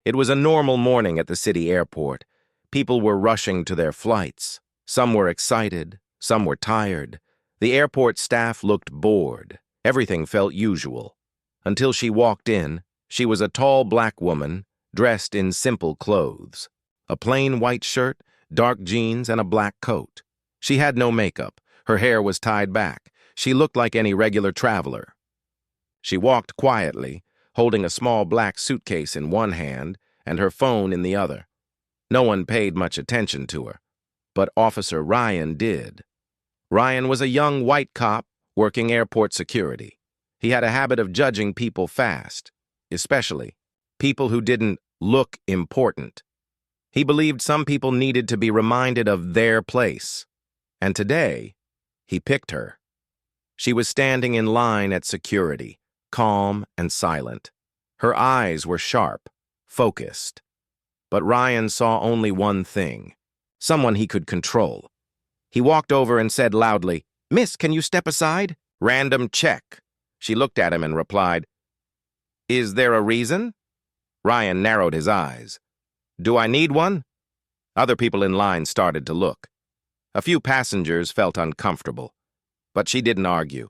It was a normal morning at the city airport. People were rushing to their flights. Some were excited, some were tired. The airport staff looked bored. Everything felt usual. Until she walked in, she was a tall black woman, dressed in simple clothes. A plain white shirt, dark jeans, and a black coat. She had no makeup. Her hair was tied back. She looked like any regular traveler. She walked quietly, holding a small black suitcase in one hand and her phone in the other. No one paid much attention to her, but Officer Ryan did. Ryan was a young white cop working airport security. He had a habit of judging people fast, especially people who didn't look important. He believed some people needed to be reminded of their place. And today, he picked her. She was standing in line at security, calm and silent. Her eyes were sharp, focused. But Ryan saw only one thing, someone he could control. He walked over and said loudly, "Miss, can you step aside?" "Random check." She looked at him and replied, "Is there a reason?" Ryan narrowed his eyes. "Do I need one?" Other people in line started to look. A few passengers felt uncomfortable, but she didn't argue.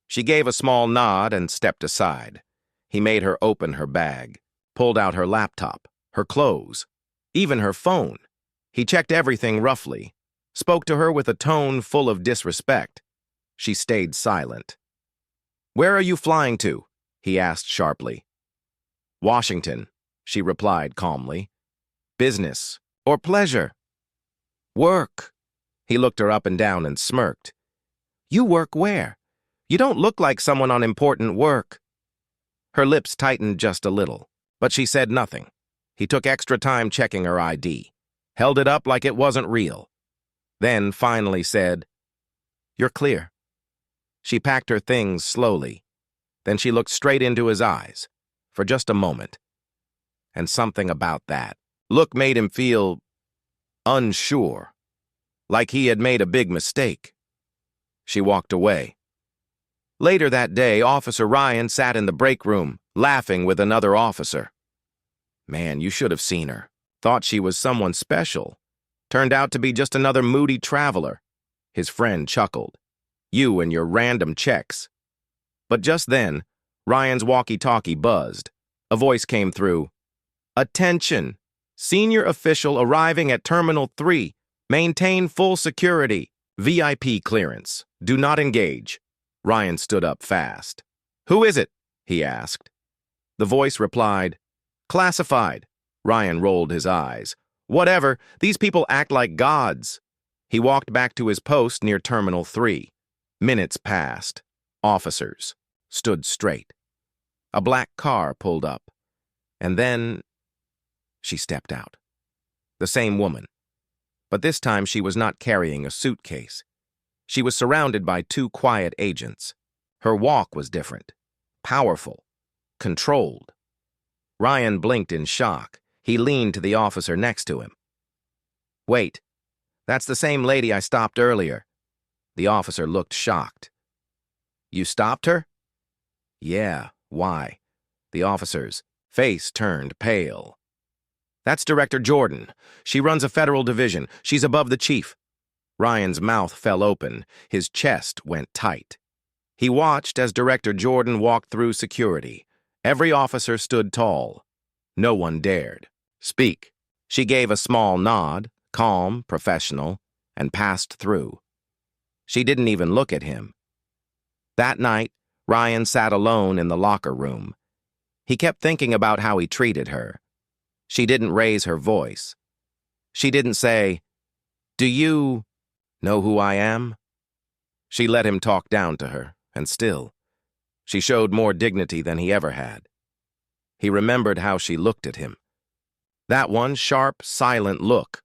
She gave a small nod and stepped aside. He made her open her bag, pulled out her laptop, her clothes, even her phone. He checked everything roughly, spoke to her with a tone full of disrespect. She stayed silent. "Where are you flying to?" he asked sharply. "Washington," she replied calmly. "Business or pleasure?" "Work." He looked her up and down and smirked. "You work where? You don't look like someone on important work." Her lips tightened just a little, but she said nothing. He took extra time checking her ID, held it up like it wasn't real, then finally said, "You're clear." She packed her things slowly. Then she looked straight into his eyes, for just a moment. And something about that look made him feel unsure, like he had made a big mistake. She walked away. Later that day, Officer Ryan sat in the break room, laughing with another officer. "Man, you should have seen her. Thought she was someone special. Turned out to be just another moody traveler." His friend chuckled. "You and your random checks." But just then, Ryan's walkie-talkie buzzed. A voice came through. "Attention! Senior official arriving at Terminal 3. Maintain full security. VIP clearance. Do not engage." Ryan stood up fast. "Who is it?" he asked. The voice replied, "Classified." Ryan rolled his eyes. "Whatever, these people act like gods." He walked back to his post near Terminal 3. Minutes passed. Officers stood straight. A black car pulled up. And then she stepped out. The same woman. But this time she was not carrying a suitcase. She was surrounded by two quiet agents. Her walk was different. Powerful. Controlled. Ryan blinked in shock. He leaned to the officer next to him. "Wait, that's the same lady I stopped earlier." The officer looked shocked. "You stopped her?" "Yeah, why?" The officer's face turned pale. "That's Director Jordan. She runs a federal division. She's above the chief." Ryan's mouth fell open. His chest went tight. He watched as Director Jordan walked through security. Every officer stood tall. No one dared speak. She gave a small nod, calm, professional, and passed through. She didn't even look at him. That night, Ryan sat alone in the locker room. He kept thinking about how he treated her. She didn't raise her voice. She didn't say, "Do you know who I am?" She let him talk down to her, and still, she showed more dignity than he ever had. He remembered how she looked at him. That one sharp, silent look.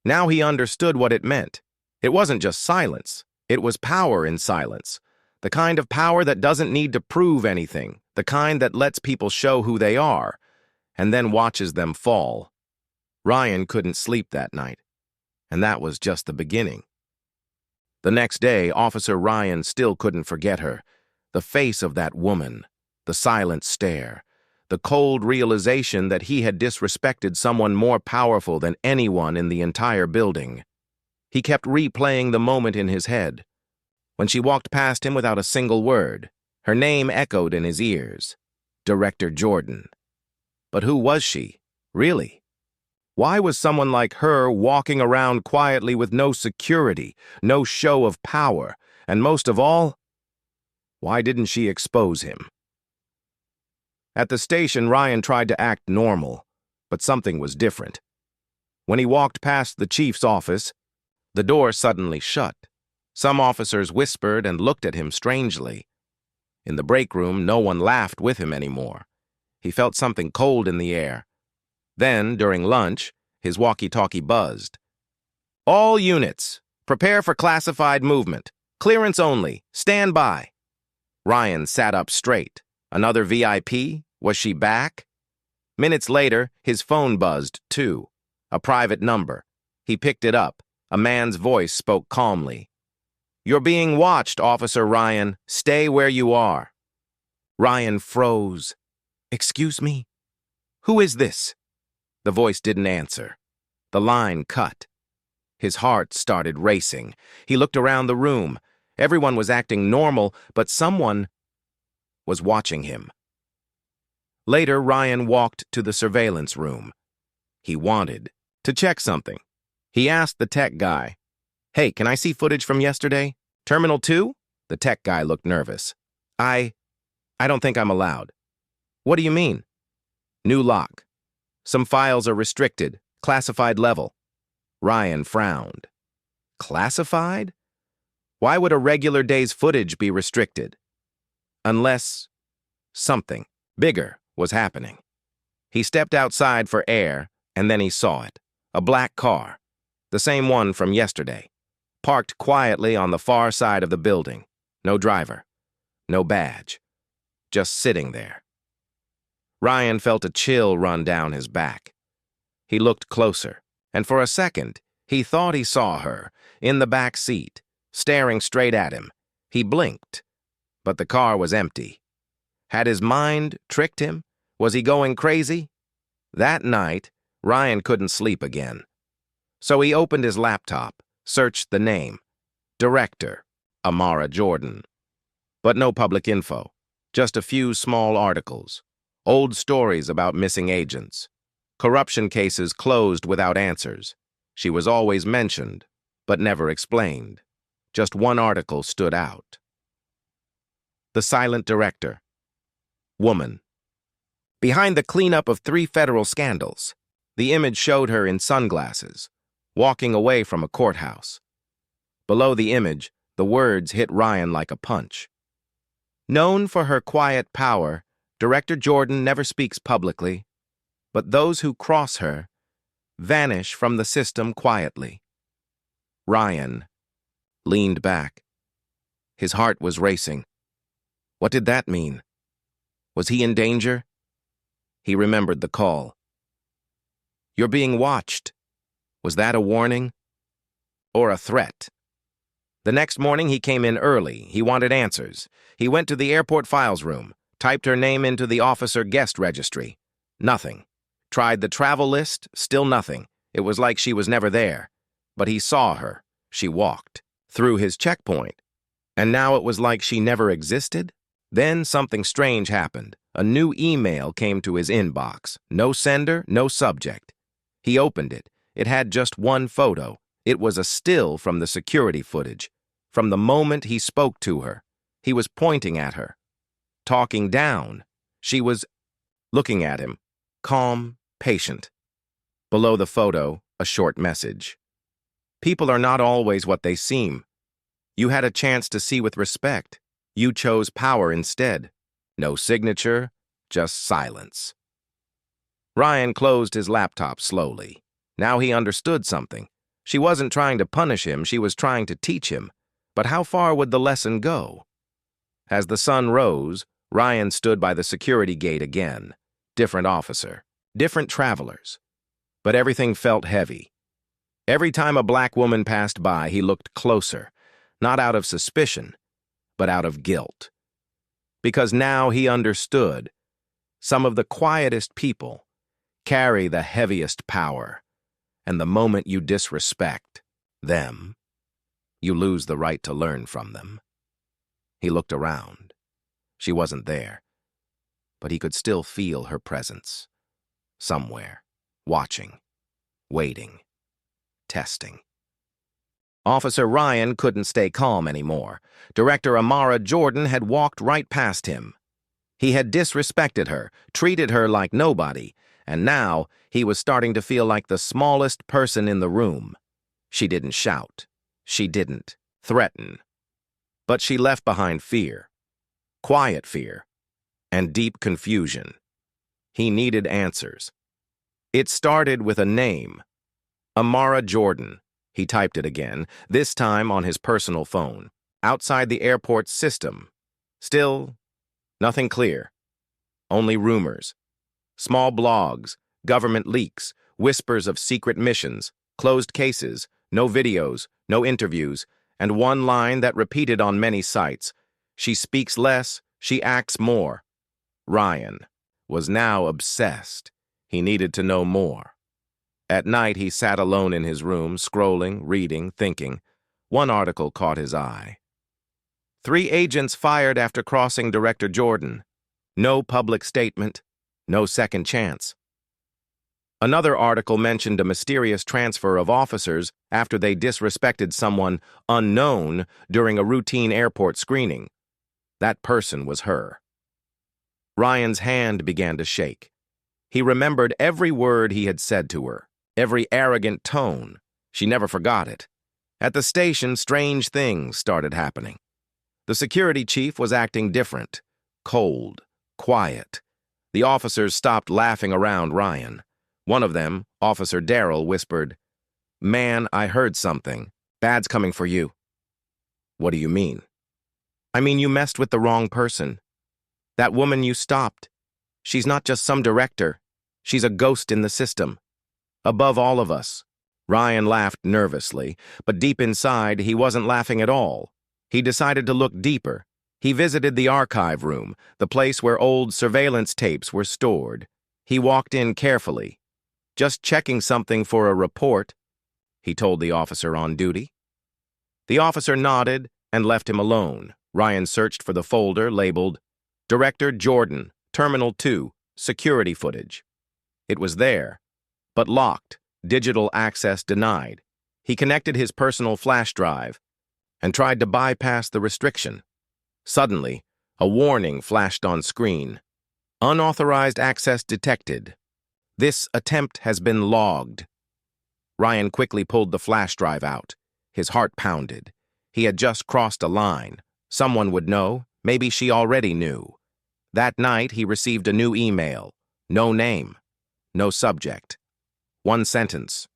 Now he understood what it meant. It wasn't just silence. It was power in silence. The kind of power that doesn't need to prove anything. The kind that lets people show who they are, and then watches them fall. Ryan couldn't sleep that night, and that was just the beginning. The next day, Officer Ryan still couldn't forget her. The face of that woman, the silent stare, the cold realization that he had disrespected someone more powerful than anyone in the entire building. He kept replaying the moment in his head. When she walked past him without a single word, her name echoed in his ears. Director Jordan. But who was she, really? Why was someone like her walking around quietly with no security, no show of power, and most of all, why didn't she expose him? At the station, Ryan tried to act normal, but something was different. When he walked past the chief's office, the door suddenly shut. Some officers whispered and looked at him strangely. In the break room, no one laughed with him anymore. He felt something cold in the air. Then, during lunch, his walkie-talkie buzzed. "All units, prepare for classified movement. Clearance only. Stand by." Ryan sat up straight. Another VIP? Was she back? Minutes later, his phone buzzed, too. A private number. He picked it up. A man's voice spoke calmly. "You're being watched, Officer Ryan. Stay where you are." Ryan froze. "Excuse me? Who is this?" The voice didn't answer. The line cut. His heart started racing. He looked around the room. Everyone was acting normal, but someone was watching him. Later, Ryan walked to the surveillance room. He wanted to check something. He asked the tech guy, "Hey, can I see footage from yesterday? Terminal 2? The tech guy looked nervous. I don't think I'm allowed." "What do you mean?" "New lock. Some files are restricted, classified level." Ryan frowned. Classified? Why would a regular day's footage be restricted? Unless something bigger was happening. He stepped outside for air, and then he saw it. A black car. The same one from yesterday. Parked quietly on the far side of the building. No driver. No badge. Just sitting there. Ryan felt a chill run down his back. He looked closer, and for a second, he thought he saw her, in the back seat, staring straight at him. He blinked, but the car was empty. Had his mind tricked him? Was he going crazy? That night, Ryan couldn't sleep again. So he opened his laptop, searched the name. Director, Amara Jordan. But no public info, just a few small articles. Old stories about missing agents. Corruption cases closed without answers. She was always mentioned, but never explained. Just one article stood out. The Silent Director. Woman. Behind the cleanup of 3 federal scandals, the image showed her in sunglasses, walking away from a courthouse. Below the image, the words hit Ryan like a punch. Known for her quiet power, Director Jordan never speaks publicly, but those who cross her vanish from the system quietly. Ryan leaned back. His heart was racing. What did that mean? Was he in danger? He remembered the call. "You're being watched." Was that a warning? Or a threat? The next morning he came in early. He wanted answers. He went to the airport files room, typed her name into the officer guest registry. Nothing. Tried the travel list, still nothing. It was like she was never there. But he saw her. She walked through his checkpoint. And now it was like she never existed? Then something strange happened. A new email came to his inbox. No sender, no subject. He opened it. It had just one photo. It was a still from the security footage. From the moment he spoke to her. He was pointing at her. Talking down. She was looking at him. Calm, patient. Below the photo, a short message. People are not always what they seem. You had a chance to see with respect. You chose power instead. No signature, just silence. Ryan closed his laptop slowly. Now he understood something. She wasn't trying to punish him, she was trying to teach him. But how far would the lesson go? As the sun rose, Ryan stood by the security gate again. Different officer, different travelers. But everything felt heavy. Every time a black woman passed by, he looked closer, not out of suspicion, but out of guilt. Because now he understood. Some of the quietest people carry the heaviest power, and the moment you disrespect them, you lose the right to learn from them. He looked around. She wasn't there, but he could still feel her presence. Somewhere, watching, waiting, testing. Officer Ryan couldn't stay calm anymore. Director Amara Jordan had walked right past him. He had disrespected her, treated her like nobody, and now he was starting to feel like the smallest person in the room. She didn't shout. She didn't threaten. But she left behind fear, quiet fear, and deep confusion. He needed answers. It started with a name. Amara Jordan. He typed it again, this time on his personal phone, outside the airport's system. Still, nothing clear. Only rumors. Small blogs, government leaks, whispers of secret missions, closed cases, no videos, no interviews, and one line that repeated on many sites. She speaks less, she acts more. Ryan was now obsessed. He needed to know more. At night, he sat alone in his room, scrolling, reading, thinking. One article caught his eye. 3 agents fired after crossing Director Jordan. No public statement, no second chance. Another article mentioned a mysterious transfer of officers after they disrespected someone unknown during a routine airport screening. That person was her. Ryan's hand began to shake. He remembered every word he had said to her, every arrogant tone. She never forgot it. At the station, strange things started happening. The security chief was acting different, cold, quiet. The officers stopped laughing around Ryan. One of them, Officer Darrell, whispered, "Man, I heard something. Bad's coming for you." "What do you mean?" "I mean, you messed with the wrong person. That woman you stopped. She's not just some director. She's a ghost in the system. Above all of us." Ryan laughed nervously, but deep inside, he wasn't laughing at all. He decided to look deeper. He visited the archive room, the place where old surveillance tapes were stored. He walked in carefully. "Just checking something for a report," he told the officer on duty. The officer nodded and left him alone. Ryan searched for the folder labeled Director Jordan, Terminal 2, Security Footage. It was there, but locked, digital access denied. He connected his personal flash drive and tried to bypass the restriction. Suddenly, a warning flashed on screen. "Unauthorized access detected. This attempt has been logged." Ryan quickly pulled the flash drive out. His heart pounded. He had just crossed a line. Someone would know. Maybe she already knew. That night, he received a new email. No name. No subject. One sentence.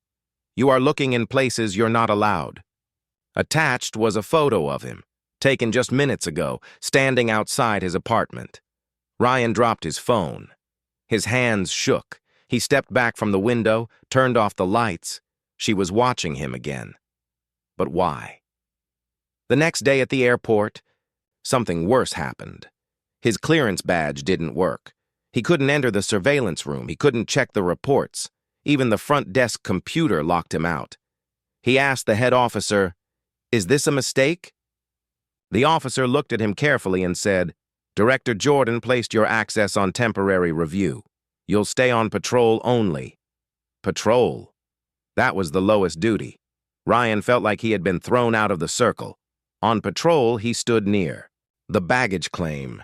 "You are looking in places you're not allowed." Attached was a photo of him, taken just minutes ago, standing outside his apartment. Ryan dropped his phone. His hands shook. He stepped back from the window, turned off the lights. She was watching him again. But why? The next day at the airport, something worse happened. His clearance badge didn't work. He couldn't enter the surveillance room. He couldn't check the reports. Even the front desk computer locked him out. He asked the head officer, "Is this a mistake?" The officer looked at him carefully and said, "Director Jordan placed your access on temporary review. You'll stay on patrol only." Patrol. That was the lowest duty. Ryan felt like he had been thrown out of the circle. On patrol, he stood near. The baggage claim.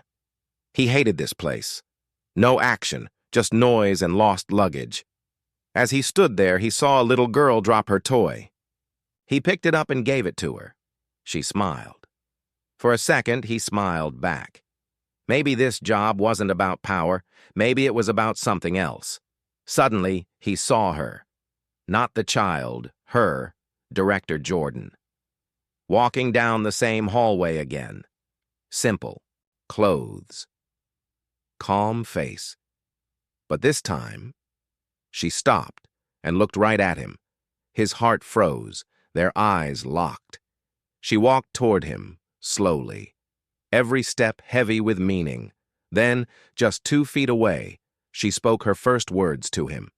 He hated this place. No action, just noise and lost luggage. As he stood there, he saw a little girl drop her toy. He picked it up and gave it to her. She smiled. For a second, he smiled back. Maybe this job wasn't about power. Maybe it was about something else. Suddenly, he saw her. Not the child, her, Director Jordan. Walking down the same hallway again. Simple. Clothes. Calm face. But this time, she stopped and looked right at him. His heart froze, their eyes locked. She walked toward him, slowly. Every step heavy with meaning. Then, just 2 feet away, she spoke her first words to him.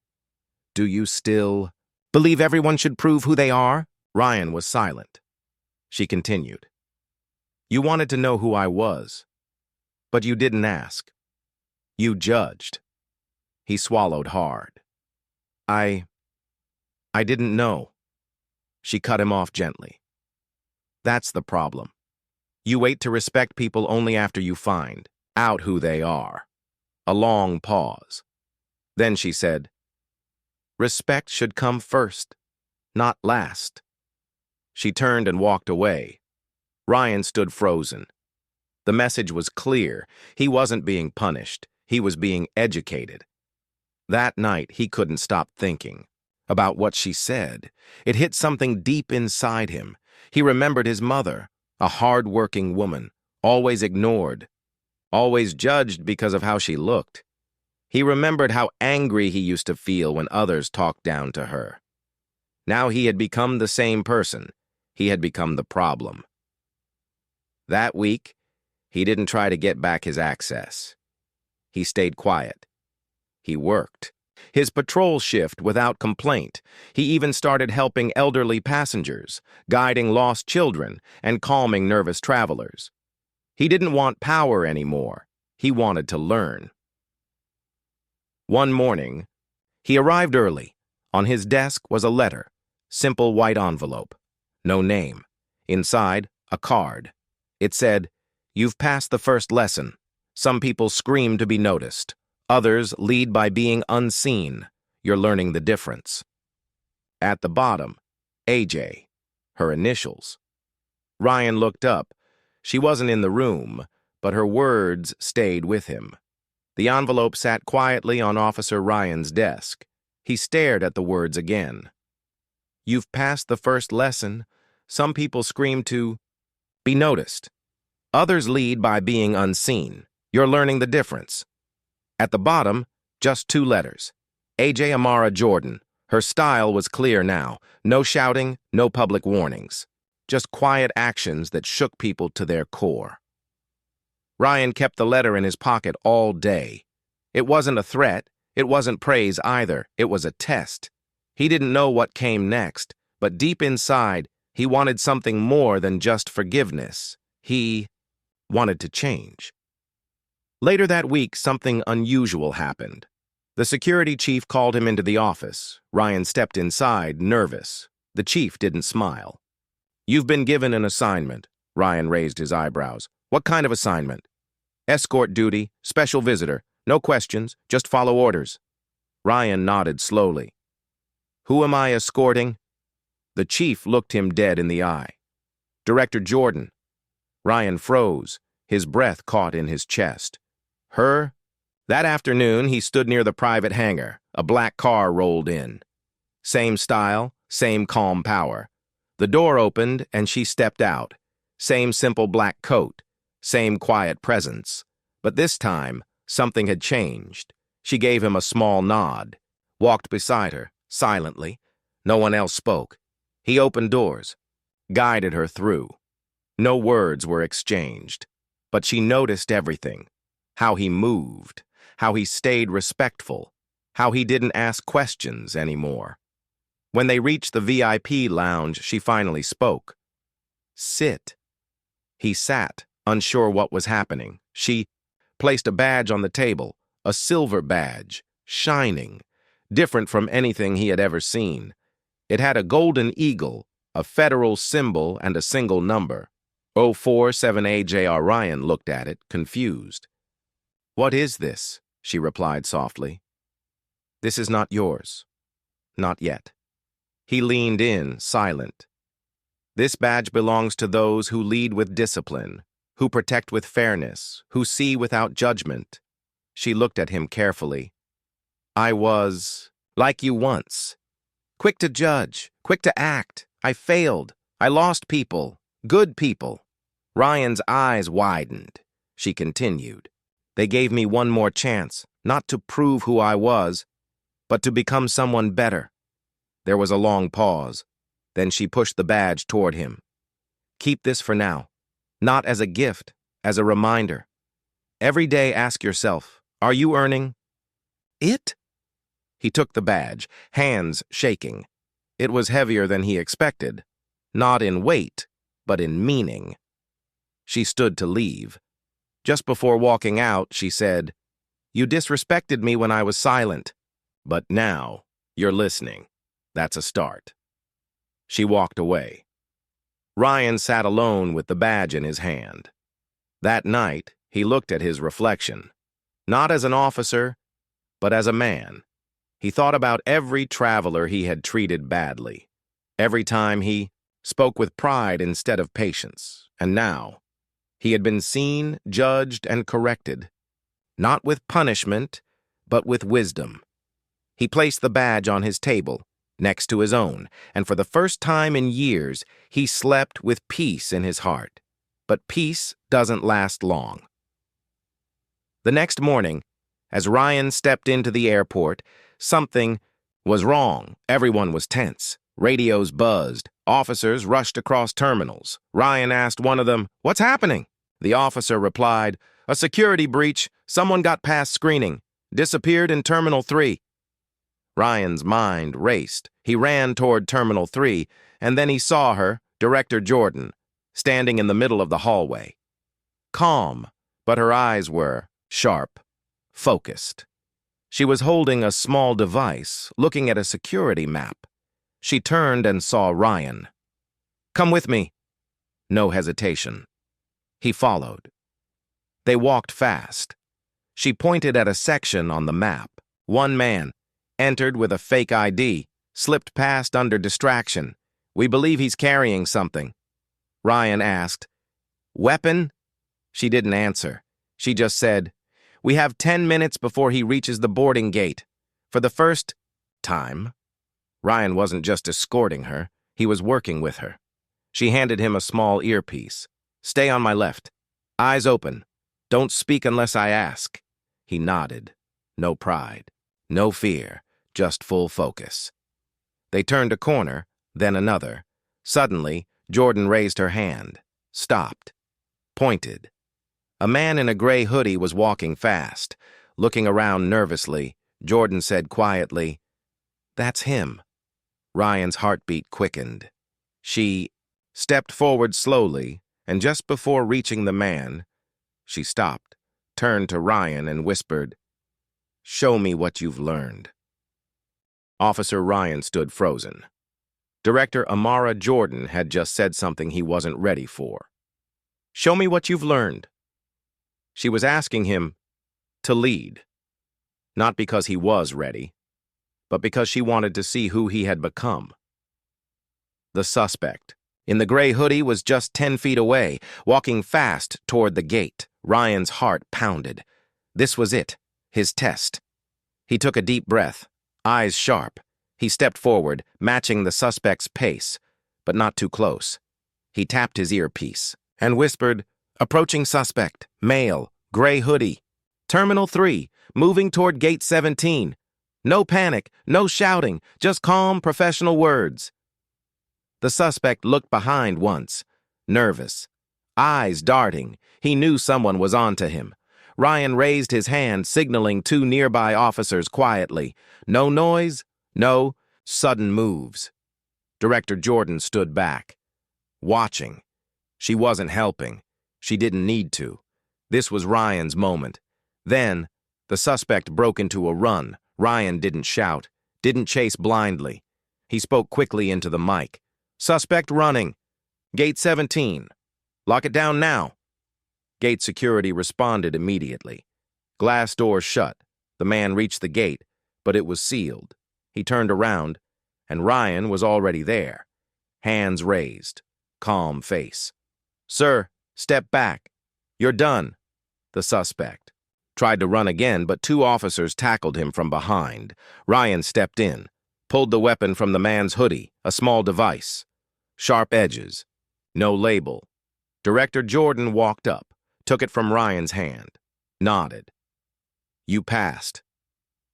"Do you still believe everyone should prove who they are?" Ryan was silent. She continued. "You wanted to know who I was, but you didn't ask. You judged." He swallowed hard. I didn't know." She cut him off gently. "That's the problem. You wait to respect people only after you find out who they are." A long pause. Then she said, "Respect should come first, not last." She turned and walked away. Ryan stood frozen. The message was clear. He wasn't being punished. He was being educated. That night, he couldn't stop thinking about what she said. It hit something deep inside him. He remembered his mother, a hard-working woman, always ignored, always judged because of how she looked. He remembered how angry he used to feel when others talked down to her. Now he had become the same person. He had become the problem. That week, he didn't try to get back his access. He stayed quiet. He worked his patrol shift without complaint. He even started helping elderly passengers, guiding lost children, and calming nervous travelers. He didn't want power anymore. He wanted to learn. One morning, he arrived early. On his desk was a letter, simple white envelope, no name. Inside, a card. It said, "You've passed the first lesson. Some people scream to be noticed. Others lead by being unseen. You're learning the difference." At the bottom, AJ, her initials. Ryan looked up. She wasn't in the room, but her words stayed with him. The envelope sat quietly on Officer Ryan's desk. He stared at the words again. "You've passed the first lesson. Some people scream to be noticed. Others lead by being unseen. You're learning the difference." At the bottom, just 2 letters. AJ Amara Jordan. Her style was clear now. No shouting, no public warnings. Just quiet actions that shook people to their core. Ryan kept the letter in his pocket all day. It wasn't a threat. It wasn't praise either. It was a test. He didn't know what came next, but deep inside, he wanted something more than just forgiveness. He wanted to change. Later that week, something unusual happened. The security chief called him into the office. Ryan stepped inside, nervous. The chief didn't smile. "You've been given an assignment." Ryan raised his eyebrows. "What kind of assignment?" "Escort duty, special visitor. No questions, just follow orders." Ryan nodded slowly. "Who am I escorting?" The chief looked him dead in the eye. "Director Jordan." Ryan froze. His breath caught in his chest. Her? That afternoon, he stood near the private hangar. A black car rolled in. Same style, same calm power. The door opened, and she stepped out. Same simple black coat, same quiet presence. But this time, something had changed. She gave him a small nod, walked beside her, silently. No one else spoke. He opened doors, guided her through. No words were exchanged, but she noticed everything. How he moved, how he stayed respectful, how he didn't ask questions anymore. When they reached the VIP lounge, she finally spoke. "Sit." He sat, unsure what was happening. She placed a badge on the table, a silver badge, shining, different from anything he had ever seen. It had a golden eagle, a federal symbol, and a single number. 047AJR. Ryan looked at it, confused. "What is this?" she replied softly. "This is not yours. Not yet." He leaned in, silent. "This badge belongs to those who lead with discipline, who protect with fairness, who see without judgment." She looked at him carefully. "I was like you once. Quick to judge, quick to act. I failed. I lost people, good people." Ryan's eyes widened. She continued. "They gave me one more chance, not to prove who I was, but to become someone better." There was a long pause. Then she pushed the badge toward him. "Keep this for now. Not as a gift, as a reminder. Every day ask yourself, are you earning it? He took the badge, hands shaking. It was heavier than he expected, not in weight, but in meaning. She stood to leave. Just before walking out, she said, "You disrespected me when I was silent, but now you're listening. That's a start." She walked away. Ryan sat alone with the badge in his hand. That night, he looked at his reflection, not as an officer, but as a man. He thought about every traveler he had treated badly, every time he spoke with pride instead of patience, and now he had been seen, judged, and corrected, not with punishment, but with wisdom. He placed the badge on his table, next to his own, and for the first time in years, he slept with peace in his heart. But peace doesn't last long. The next morning, as Ryan stepped into the airport, something was wrong. Everyone was tense. Radios buzzed. Officers rushed across terminals. Ryan asked one of them, "What's happening?" The officer replied, "A security breach. Someone got past screening. Disappeared in Terminal 3. Ryan's mind raced. He ran toward Terminal 3, and then he saw her, Director Jordan, standing in the middle of the hallway. Calm, but her eyes were sharp, focused. She was holding a small device, looking at a security map. She turned and saw Ryan. "Come with me." No hesitation. He followed. They walked fast. She pointed at a section on the map. One man entered with a fake ID, slipped past under distraction. "We believe he's carrying something." Ryan asked, "Weapon?" She didn't answer. She just said, "We have 10 minutes before he reaches the boarding gate." For the first time, Ryan wasn't just escorting her, he was working with her. She handed him a small earpiece. "Stay on my left. Eyes open. Don't speak unless I ask." He nodded. No pride, no fear, just full focus. They turned a corner, then another. Suddenly, Jordan raised her hand, stopped, pointed. A man in a gray hoodie was walking fast. Looking around nervously, Jordan said quietly, "That's him." Ryan's heartbeat quickened. She stepped forward slowly, and just before reaching the man, she stopped, turned to Ryan and whispered, "Show me what you've learned." Officer Ryan stood frozen. Director Amara Jordan had just said something he wasn't ready for. "Show me what you've learned." She was asking him to lead, not because he was ready, but because she wanted to see who he had become. The suspect, in the gray hoodie, was just 10 feet away, walking fast toward the gate. Ryan's heart pounded. This was it, his test. He took a deep breath, eyes sharp. He stepped forward, matching the suspect's pace, but not too close. He tapped his earpiece and whispered, "Approaching suspect, male, gray hoodie. Terminal 3, moving toward gate 17. No panic, no shouting, just calm, professional words." The suspect looked behind once, nervous, eyes darting. He knew someone was onto him. Ryan raised his hand, signaling two nearby officers quietly. No noise, no sudden moves. Director Jordan stood back, watching. She wasn't helping. She didn't need to. This was Ryan's moment. Then, the suspect broke into a run. Ryan didn't shout, didn't chase blindly. He spoke quickly into the mic. "Suspect running. Gate 17. Lock it down now." Gate security responded immediately. Glass doors shut. The man reached the gate, but it was sealed. He turned around, and Ryan was already there. Hands raised, calm face. "Sir, step back. You're done." The suspect tried to run again, but two officers tackled him from behind. Ryan stepped in, pulled the weapon from the man's hoodie, a small device. Sharp edges, no label. Director Jordan walked up, took it from Ryan's hand, nodded. "You passed."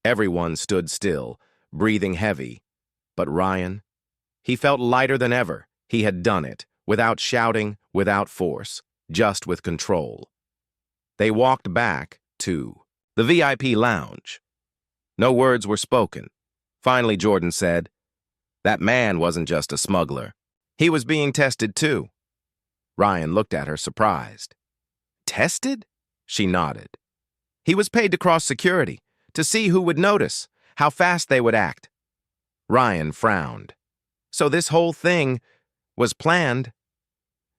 Everyone stood still, breathing heavy. But Ryan? He felt lighter than ever. He had done it, without shouting, without force, just with control. They walked back to the VIP lounge. No words were spoken. Finally, Jordan said, "That man wasn't just a smuggler. He was being tested too." Ryan looked at her, surprised. "Tested?" She nodded. "He was paid to cross security, to see who would notice, how fast they would act." Ryan frowned. "So this whole thing was planned?"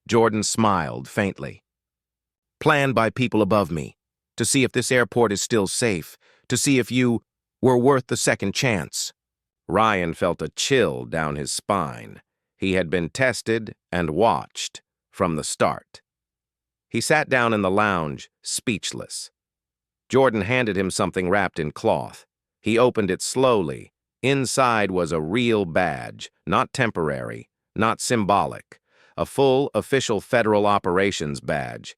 Jordan smiled faintly. "Planned by people above me, to see if this airport is still safe, to see if you were worth the second chance." Ryan felt a chill down his spine. He had been tested and watched from the start. He sat down in the lounge, speechless. Jordan handed him something wrapped in cloth. He opened it slowly. Inside was a real badge, not temporary, not symbolic, a full official federal operations badge.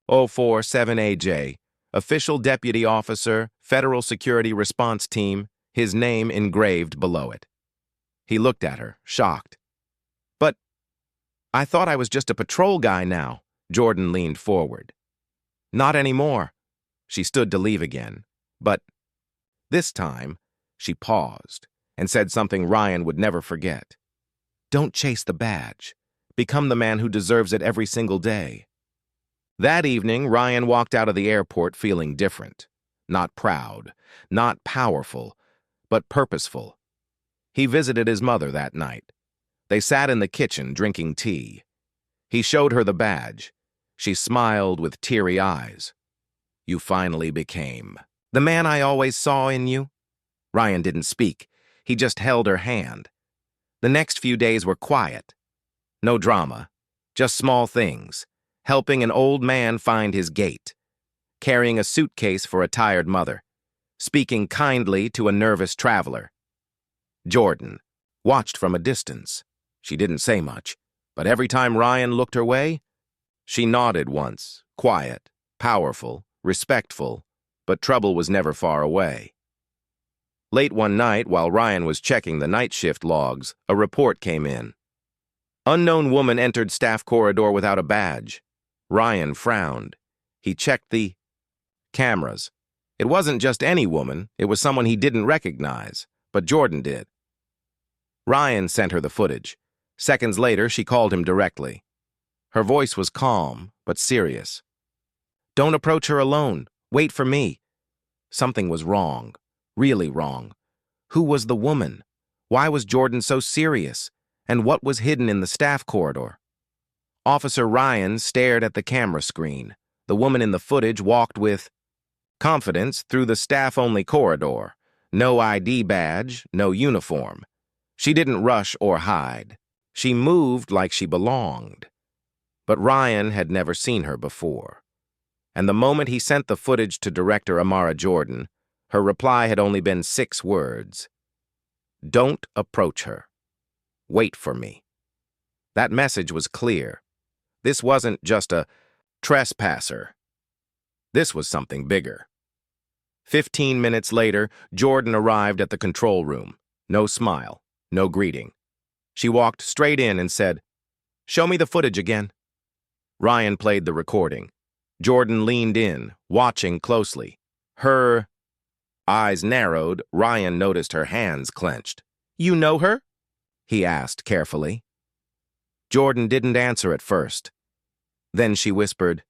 047AJ, Official Deputy Officer, Federal Security Response Team, his name engraved below it. He looked at her, shocked. "But I thought I was just a patrol guy now." Jordan leaned forward. "Not anymore." She stood to leave again. "But this time," she paused and said something Ryan would never forget. "Don't chase the badge. Become the man who deserves it every single day." That evening, Ryan walked out of the airport feeling different. Not proud, not powerful, but purposeful. He visited his mother that night. They sat in the kitchen drinking tea. He showed her the badge. She smiled with teary eyes. "You finally became the man I always saw in you." Ryan didn't speak. He just held her hand. The next few days were quiet. No drama, just small things. Helping an old man find his gait. Carrying a suitcase for a tired mother. Speaking kindly to a nervous traveler. Jordan watched from a distance. She didn't say much, but every time Ryan looked her way, she nodded once, quiet, powerful, respectful, but trouble was never far away. Late one night, while Ryan was checking the night shift logs, a report came in. Unknown woman entered staff corridor without a badge. Ryan frowned. He checked the cameras. It wasn't just any woman, it was someone he didn't recognize, but Jordan did. Ryan sent her the footage. Seconds later, she called him directly. Her voice was calm, but serious. "Don't approach her alone. Wait for me." Something was wrong. Really wrong. Who was the woman? Why was Jordan so serious? And what was hidden in the staff corridor? Officer Ryan stared at the camera screen. The woman in the footage walked with confidence through the staff-only corridor. No ID badge, no uniform. She didn't rush or hide. She moved like she belonged. But Ryan had never seen her before. And the moment he sent the footage to director Amara Jordan, her reply had only been 6 words. "Don't approach her. Wait for me." That message was clear. This wasn't just a trespasser. This was something bigger. 15 minutes later, Jordan arrived at the control room. No smile, no greeting. She walked straight in and said, "Show me the footage again." Ryan played the recording. Jordan leaned in, watching closely. Her eyes narrowed. Ryan noticed her hands clenched. "You know her?" he asked carefully. Jordan didn't answer at first. Then she whispered,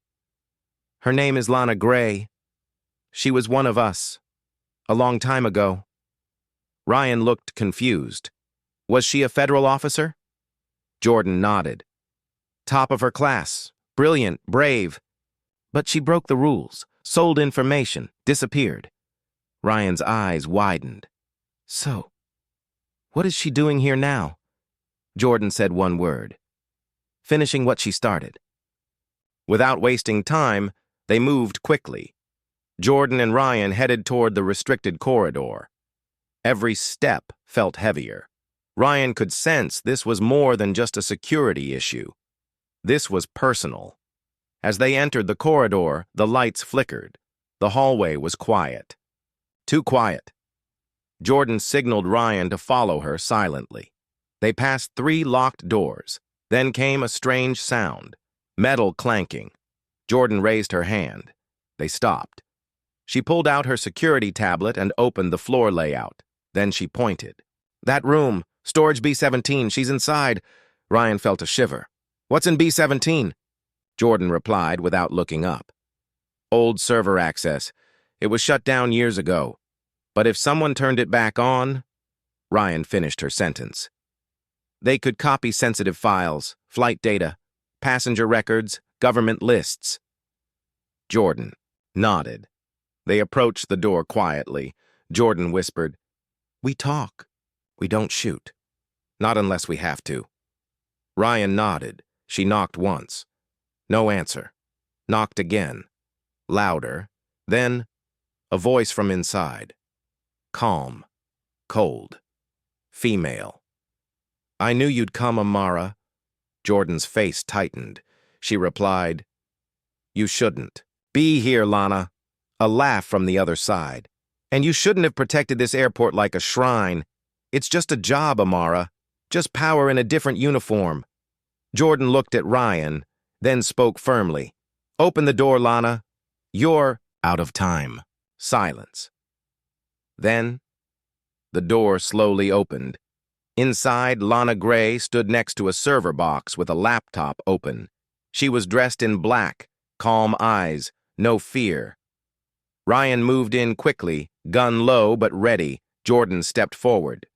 "Her name is Lana Gray. She was one of us, a long time ago." Ryan looked confused. "Was she a federal officer?" Jordan nodded. "Top of her class, brilliant, brave. But she broke the rules, sold information, disappeared." Ryan's eyes widened. "So, what is she doing here now?" Jordan said one word. "Finishing what she started." Without wasting time, they moved quickly. Jordan and Ryan headed toward the restricted corridor. Every step felt heavier. Ryan could sense this was more than just a security issue. This was personal. As they entered the corridor, the lights flickered. The hallway was quiet. Too quiet. Jordan signaled Ryan to follow her silently. They passed 3 locked doors. Then came a strange sound. Metal clanking. Jordan raised her hand. They stopped. She pulled out her security tablet and opened the floor layout. Then she pointed. "That room, storage B-17, she's inside." Ryan felt a shiver. "What's in B-17?" Jordan replied without looking up. "Old server access. It was shut down years ago. But if someone turned it back on..." Ryan finished her sentence. "They could copy sensitive files, flight data, passenger records, government lists." Jordan nodded. They approached the door quietly. Jordan whispered, "We talk. We don't shoot. Not unless we have to." Ryan nodded. She knocked once. No answer. Knocked again. Louder. Then, a voice from inside. Calm. Cold. Female. "I knew you'd come, Amara." Jordan's face tightened. She replied, "You shouldn't. Be here, Lana." A laugh from the other side. "And you shouldn't have protected this airport like a shrine. It's just a job, Amara. Just power in a different uniform." Jordan looked at Ryan, then spoke firmly. "Open the door, Lana. You're out of time." Silence. Then, the door slowly opened. Inside, Lana Gray stood next to a server box with a laptop open. She was dressed in black, calm eyes, no fear. Ryan moved in quickly, gun low but ready. Jordan stepped forward.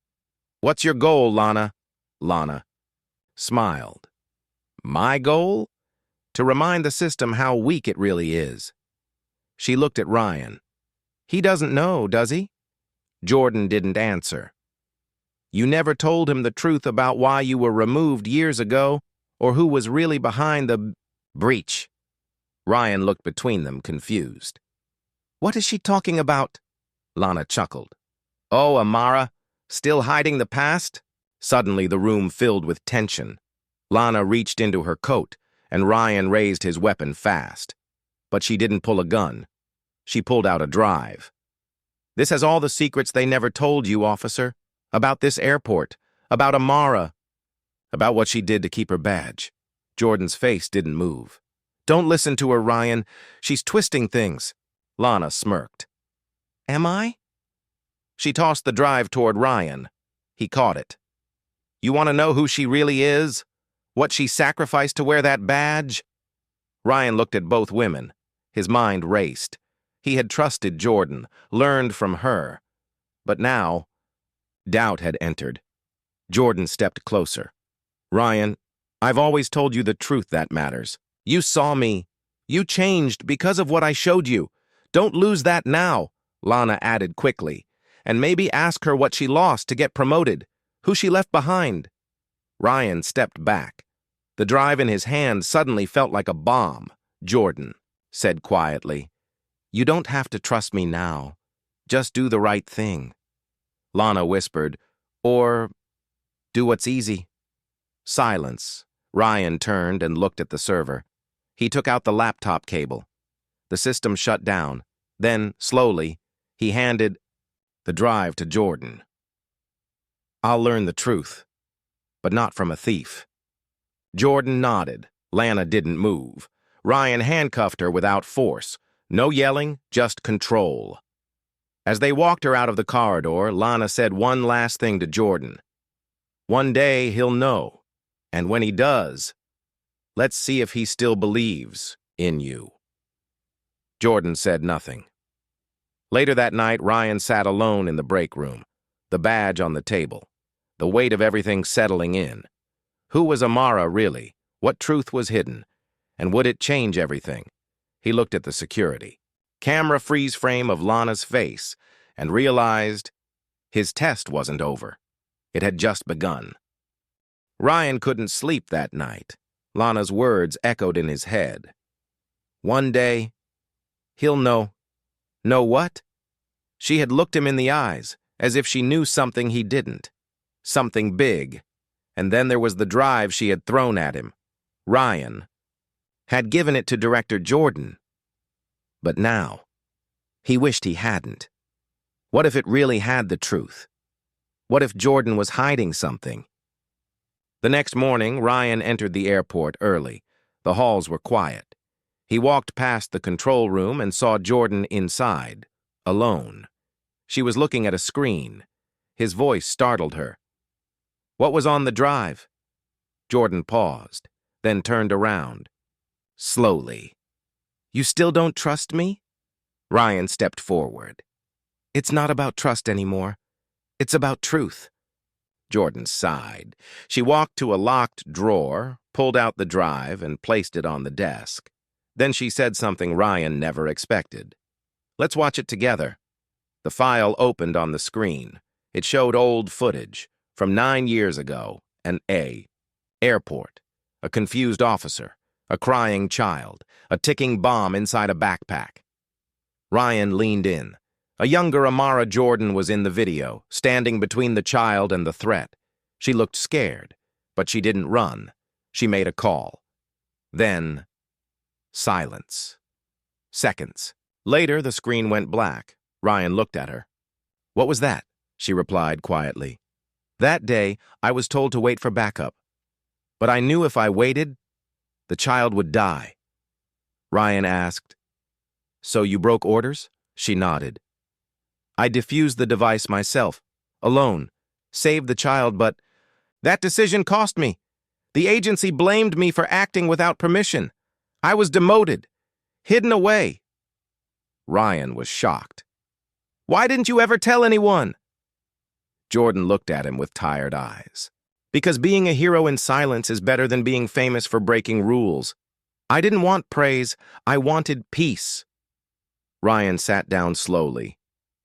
"What's your goal, Lana?" Lana smiled. "My goal? To remind the system how weak it really is." She looked at Ryan. "He doesn't know, does he?" Jordan didn't answer. "You never told him the truth about why you were removed years ago, or who was really behind the breach." Ryan looked between them, confused. "What is she talking about?" Lana chuckled. "Oh, Amara, still hiding the past?" Suddenly the room filled with tension. Lana reached into her coat, and Ryan raised his weapon fast. But she didn't pull a gun. She pulled out a drive. "This has all the secrets they never told you, officer. About this airport. About Amara. About what she did to keep her badge." Jordan's face didn't move. "Don't listen to her, Ryan. She's twisting things." Lana smirked. "Am I?" She tossed the drive toward Ryan. He caught it. "You want to know who she really is? What she sacrificed to wear that badge?" Ryan looked at both women. His mind raced. He had trusted Jordan, learned from her. But now, doubt had entered. Jordan stepped closer. "Ryan, I've always told you the truth that matters. You saw me. You changed because of what I showed you. Don't lose that now," Lana added quickly. "And maybe ask her what she lost to get promoted, who she left behind." Ryan stepped back. The drive in his hand suddenly felt like a bomb. Jordan said quietly, "You don't have to trust me now. Just do the right thing." Lana whispered, "Or do what's easy." Silence. Ryan turned and looked at the server. He took out the laptop cable. The system shut down. Then, slowly, he handed the drive to Jordan. "I'll learn the truth, but not from a thief." Jordan nodded. Lana didn't move. Ryan handcuffed her without force. No yelling, just control. As they walked her out of the corridor, Lana said one last thing to Jordan. "One day he'll know, and when he does, let's see if he still believes in you." Jordan said nothing. Later that night, Ryan sat alone in the break room, the badge on the table, the weight of everything settling in. Who was Amara really? What truth was hidden? And would it change everything? He looked at the security. Camera freeze frame of Lana's face and realized his test wasn't over. It had just begun. Ryan couldn't sleep that night. Lana's words echoed in his head. One day, he'll know. Know what? She had looked him in the eyes, as if she knew something he didn't. Something big. And then there was the drive she had thrown at him. Ryan had given it to Director Jordan. But now, he wished he hadn't. What if it really had the truth? What if Jordan was hiding something? The next morning, Ryan entered the airport early. The halls were quiet. He walked past the control room and saw Jordan inside, alone. She was looking at a screen. His voice startled her. "What was on the drive?" Jordan paused, then turned around. Slowly. "You still don't trust me?" Ryan stepped forward. "It's not about trust anymore. It's about truth." Jordan sighed. She walked to a locked drawer, pulled out the drive, and placed it on the desk. Then she said something Ryan never expected. "Let's watch it together." The file opened on the screen. It showed old footage from 9 years ago, an airport, a confused officer, a crying child, a ticking bomb inside a backpack. Ryan leaned in. A younger Amara Jordan was in the video, standing between the child and the threat. She looked scared, but she didn't run. She made a call. Then, silence. Seconds. Later, the screen went black. Ryan looked at her. "What was that?" she replied quietly. "That day, I was told to wait for backup. But I knew if I waited, the child would die." Ryan asked, "So you broke orders?" She nodded. "I defused the device myself, alone, saved the child, but that decision cost me. The agency blamed me for acting without permission. I was demoted, hidden away." Ryan was shocked. "Why didn't you ever tell anyone?" Jordan looked at him with tired eyes. "Because being a hero in silence is better than being famous for breaking rules. I didn't want praise, I wanted peace." Ryan sat down slowly.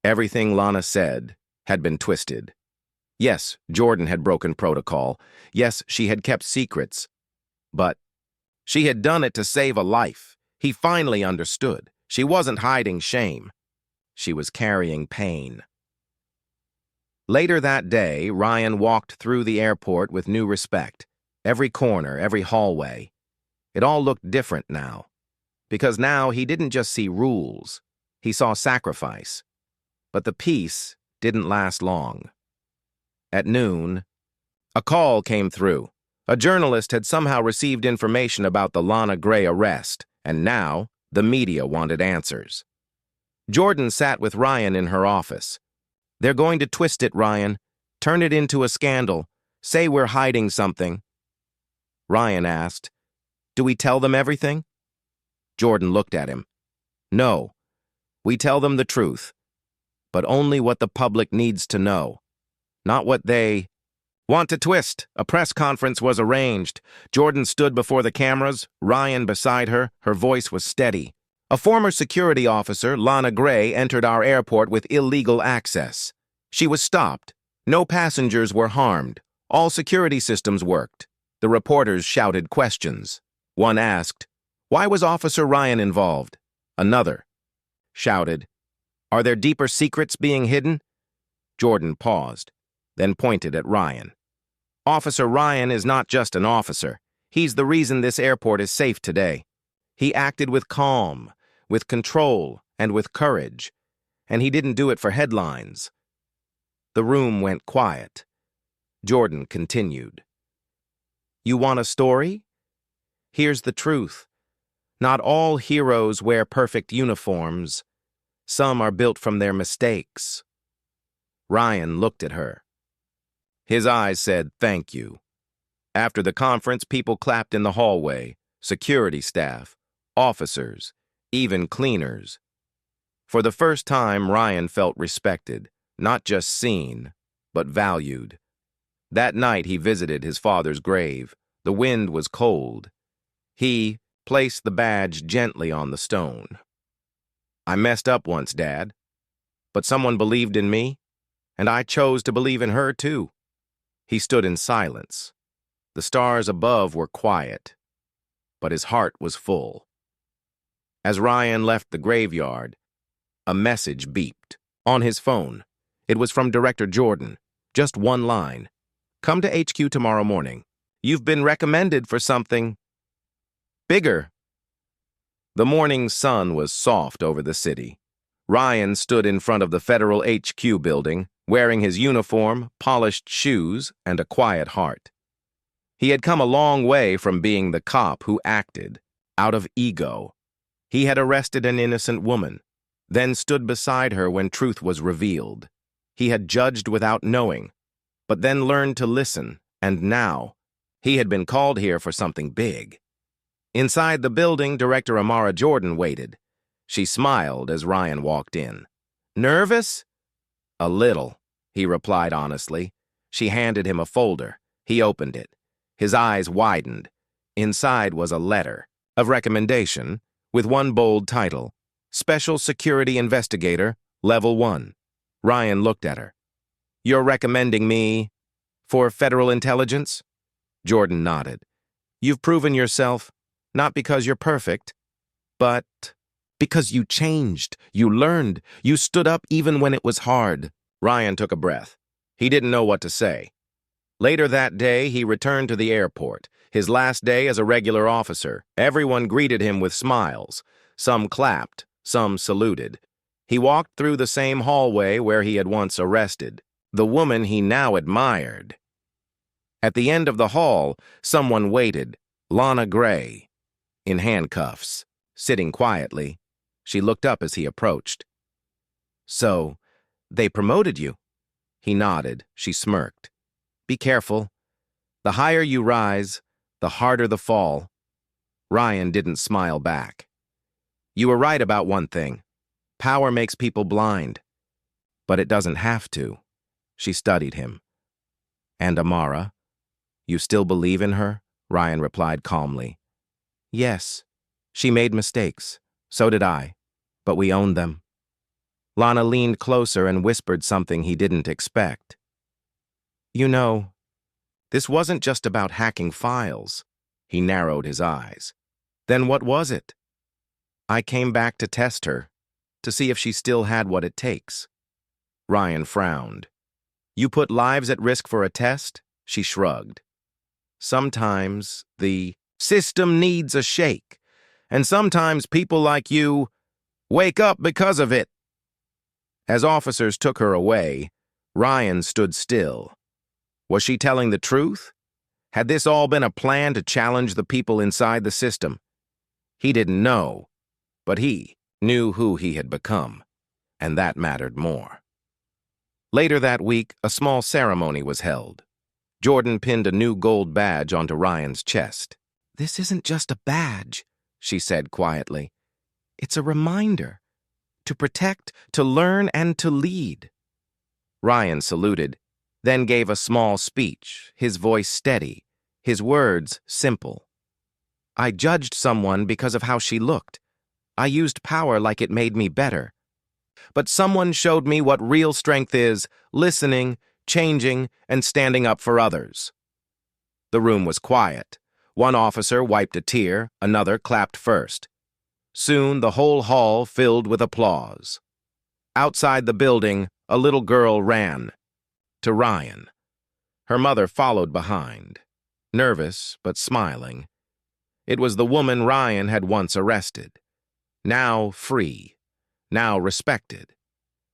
Everything Lana said had been twisted. Yes, Jordan had broken protocol. Yes, she had kept secrets. But she had done it to save a life. He finally understood. She wasn't hiding shame. She was carrying pain. Later that day, Ryan walked through the airport with new respect. Every corner, every hallway. It all looked different now. Because now he didn't just see rules. He saw sacrifice. But the peace didn't last long. At noon, a call came through. A journalist had somehow received information about the Lana Gray arrest, and now the media wanted answers. Jordan sat with Ryan in her office. "They're going to twist it, Ryan. Turn it into a scandal. Say we're hiding something." Ryan asked, "Do we tell them everything?" Jordan looked at him. "No. We tell them the truth. But only what the public needs to know. Not what they want to twist." A press conference was arranged. Jordan stood before the cameras, Ryan beside her. Her voice was steady. "A former security officer, Lana Gray, entered our airport with illegal access. She was stopped. No passengers were harmed. All security systems worked." The reporters shouted questions. One asked, "Why was Officer Ryan involved?" Another shouted, "Are there deeper secrets being hidden?" Jordan paused, then pointed at Ryan. "Officer Ryan is not just an officer. He's the reason this airport is safe today. He acted with calm, with control, and with courage. And he didn't do it for headlines." The room went quiet. Jordan continued. "You want a story? Here's the truth. Not all heroes wear perfect uniforms. Some are built from their mistakes." Ryan looked at her. His eyes said, "Thank you." After the conference, people clapped in the hallway. Security staff, officers, even cleaners. For the first time, Ryan felt respected, not just seen, but valued. That night, he visited his father's grave. The wind was cold. He placed the badge gently on the stone. "I messed up once, Dad. But someone believed in me, and I chose to believe in her, too." He stood in silence. The stars above were quiet, but his heart was full. As Ryan left the graveyard, a message beeped on his phone. It was from Director Jordan. Just one line. "Come to HQ tomorrow morning. You've been recommended for something bigger." The morning sun was soft over the city. Ryan stood in front of the federal HQ building, wearing his uniform, polished shoes, and a quiet heart. He had come a long way from being the cop who acted out of ego. He had arrested an innocent woman, then stood beside her when truth was revealed. He had judged without knowing, but then learned to listen, and now he had been called here for something big. Inside the building, Director Amara Jordan waited. She smiled as Ryan walked in. "Nervous?" "A little," he replied honestly. She handed him a folder. He opened it. His eyes widened. Inside was a letter of recommendation with one bold title, Special Security Investigator, Level 1. Ryan looked at her. "You're recommending me for federal intelligence?" Jordan nodded. "You've proven yourself, not because you're perfect, but because you changed, you learned, you stood up even when it was hard." Ryan took a breath. He didn't know what to say. Later that day, he returned to the airport, his last day as a regular officer. Everyone greeted him with smiles. Some clapped, some saluted. He walked through the same hallway where he had once arrested the woman he now admired. At the end of the hall, someone waited, Lana Gray, in handcuffs, sitting quietly. She looked up as he approached. "So, they promoted you?" He nodded. She smirked. "Be careful. The higher you rise, the harder the fall." Ryan didn't smile back. "You were right about one thing. Power makes people blind. But it doesn't have to." She studied him. "And Amara? You still believe in her?" Ryan replied calmly. "Yes. She made mistakes. So did I. But we owned them." Lana leaned closer and whispered something he didn't expect. "You know, this wasn't just about hacking files." He narrowed his eyes. "Then what was it?" "I came back to test her, to see if she still had what it takes." Ryan frowned. "You put lives at risk for a test?" She shrugged. "Sometimes the system needs a shake, and sometimes people like you wake up because of it." As officers took her away, Ryan stood still. Was she telling the truth? Had this all been a plan to challenge the people inside the system? He didn't know, but he knew who he had become, and that mattered more. Later that week, a small ceremony was held. Jordan pinned a new gold badge onto Ryan's chest. "This isn't just a badge," she said quietly. "It's a reminder. To protect, to learn, and to lead." Ryan saluted, then gave a small speech, his voice steady, his words simple. "I judged someone because of how she looked. I used power like it made me better. But someone showed me what real strength is, listening, changing, and standing up for others." The room was quiet. One officer wiped a tear, another clapped first. Soon the whole hall filled with applause. Outside the building, a little girl ran to Ryan. Her mother followed behind, nervous but smiling. It was the woman Ryan had once arrested, now free, now respected.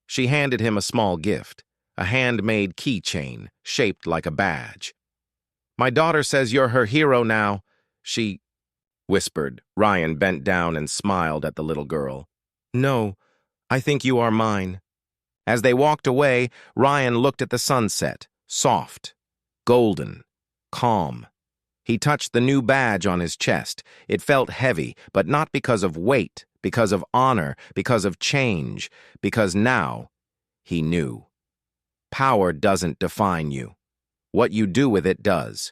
She handed him a small gift, a handmade keychain shaped like a badge. "My daughter says you're her hero now," she whispered. Ryan bent down and smiled at the little girl. "No, I think you are mine." As they walked away, Ryan looked at the sunset, soft, golden, calm. He touched the new badge on his chest. It felt heavy, but not because of weight, because of honor, because of change, because now he knew. Power doesn't define you. What you do with it does.